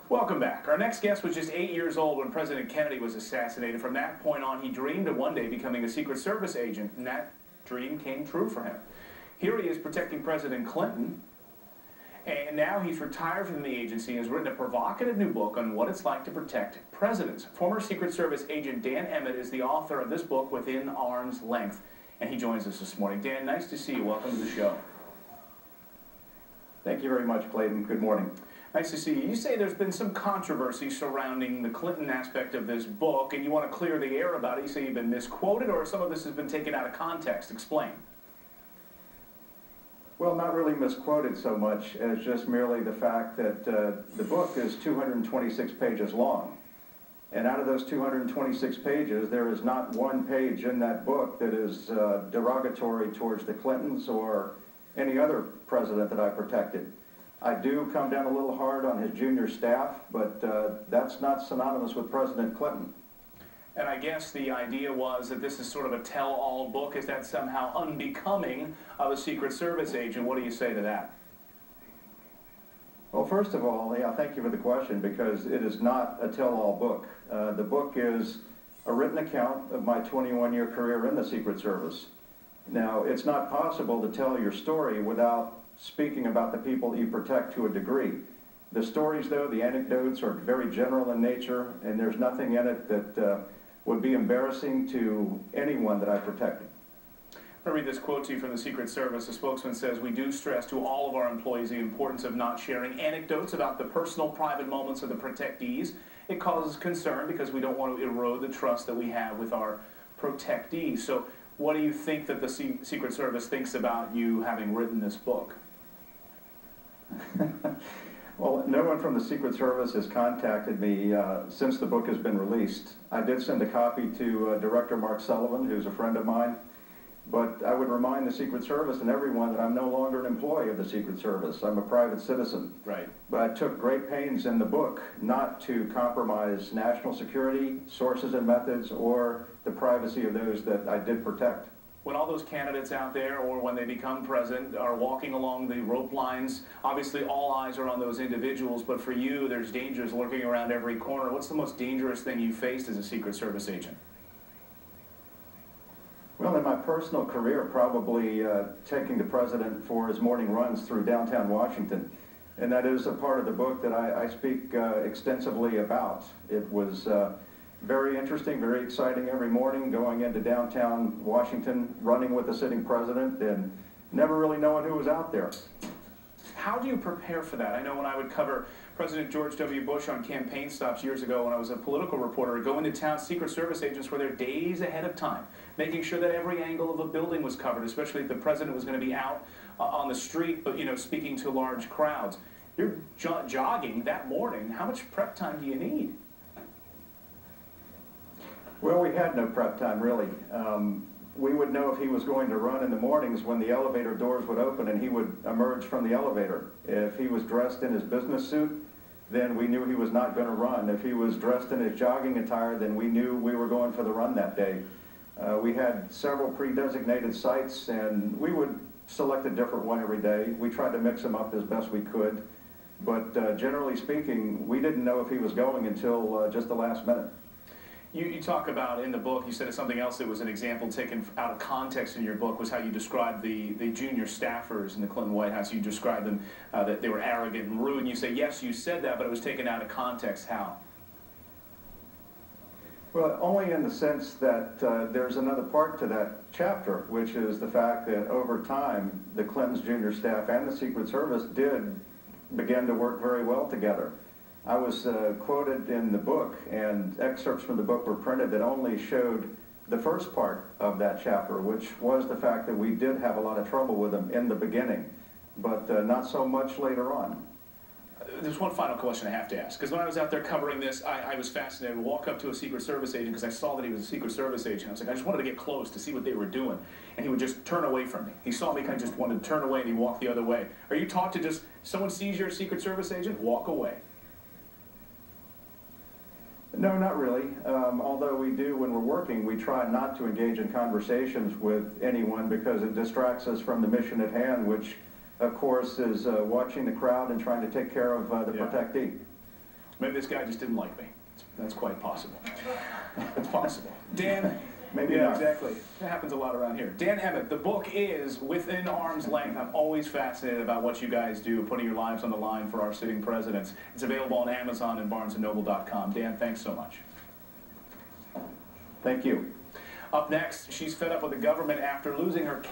Welcome back. Our next guest was just 8 years old when President Kennedy was assassinated. From that point on, he dreamed of one day becoming a Secret Service agent, and that dream came true for him. Here he is protecting President Clinton, and now he's retired from the agency and has written a provocative new book on what it's like to protect presidents. Former Secret Service agent Dan Emmett is the author of this book, Within Arm's Length, and he joins us this morning. Dan, nice to see you. Welcome to the show. Thank you very much, Clayton. Good morning. Nice to see you. You say there's been some controversy surrounding the Clinton aspect of this book, and you want to clear the air about it. You say you've been misquoted, or some of this has been taken out of context. Explain. Well, not really misquoted so much as just merely the fact that the book is 226 pages long. And out of those 226 pages, there is not one page in that book that is derogatory towards the Clintons or any other president that I protected. I do come down a little hard on his junior staff, but that's not synonymous with President Clinton. And I guess the idea was that this is sort of a tell-all book. Is that somehow unbecoming of a Secret Service agent? What do you say to that? Well, first of all, yeah, thank you for the question, because it is not a tell-all book. The book is a written account of my 21-year career in the Secret Service. Now, it's not possible to tell your story without speaking about the people you protect to a degree. The stories, though, the anecdotes are very general in nature, and there's nothing in it that would be embarrassing to anyone that I protected. I'll read this quote to you from the Secret Service. The spokesman says, "We do stress to all of our employees the importance of not sharing anecdotes about the personal, private moments of the protectees. It causes concern because we don't want to erode the trust that we have with our protectees." So what do you think that the Secret Service thinks about you having written this book? Well, no one from the Secret Service has contacted me since the book has been released. I did send a copy to Director Mark Sullivan, who's a friend of mine, but I would remind the Secret Service and everyone that I'm no longer an employee of the Secret Service. I'm a private citizen. Right. But I took great pains in the book not to compromise national security, sources and methods, or the privacy of those that I did protect. When all those candidates out there, or when they become president, are walking along the rope lines, obviously all eyes are on those individuals, but for you, there's dangers lurking around every corner. What's the most dangerous thing you faced as a Secret Service agent? Well, in my personal career, probably taking the president for his morning runs through downtown Washington. And that is a part of the book that I speak extensively about. It was very interesting, very exciting every morning, going into downtown Washington, running with the sitting president, and never really knowing who was out there. How do you prepare for that? I know when I would cover President George W. Bush on campaign stops years ago when I was a political reporter, going to town, Secret Service agents were there days ahead of time, making sure that every angle of a building was covered, especially if the president was going to be out on the street, but, you know, speaking to large crowds. You're jogging that morning. How much prep time do you need? Well, we had no prep time, really. We would know if he was going to run in the mornings when the elevator doors would open and he would emerge from the elevator. If he was dressed in his business suit, then we knew he was not going to run. If he was dressed in his jogging attire, then we knew we were going for the run that day. We had several pre-designated sites, and we would select a different one every day. We tried to mix them up as best we could, but generally speaking, we didn't know if he was going until just the last minute. You talk about in the book, you said it's something else that was an example taken out of context in your book, was how you described the junior staffers in the Clinton White House. You described them, that they were arrogant and rude. And you say, yes, you said that, but it was taken out of context. How? Well, only in the sense that there's another part to that chapter, which is the fact that over time, the Clintons' junior staff and the Secret Service did begin to work very well together. I was quoted in the book, and excerpts from the book were printed that only showed the first part of that chapter, which was the fact that we did have a lot of trouble with them in the beginning, but not so much later on. There's one final question I have to ask, because when I was out there covering this, I was fascinated to walk up to a Secret Service agent because I saw that he was a Secret Service agent. I was like, I just wanted to get close to see what they were doing, and he would just turn away from me. He saw me, kind of just wanted to turn away, and he walked the other way. Are you taught to just, someone sees you're a Secret Service agent, walk away? No, not really. Although we do, when we're working, we try not to engage in conversations with anyone because it distracts us from the mission at hand, which, of course, is watching the crowd and trying to take care of the protectee. Maybe this guy just didn't like me. That's quite possible. It's possible. Dan, Maybe yeah, not. exactly. That happens a lot around here. Dan Emmett, the book is Within Arm's Length. I'm always fascinated about what you guys do, putting your lives on the line for our sitting presidents. It's available on Amazon and BarnesandNoble.com. Dan, thanks so much. Thank you. Up next, she's fed up with the government after losing her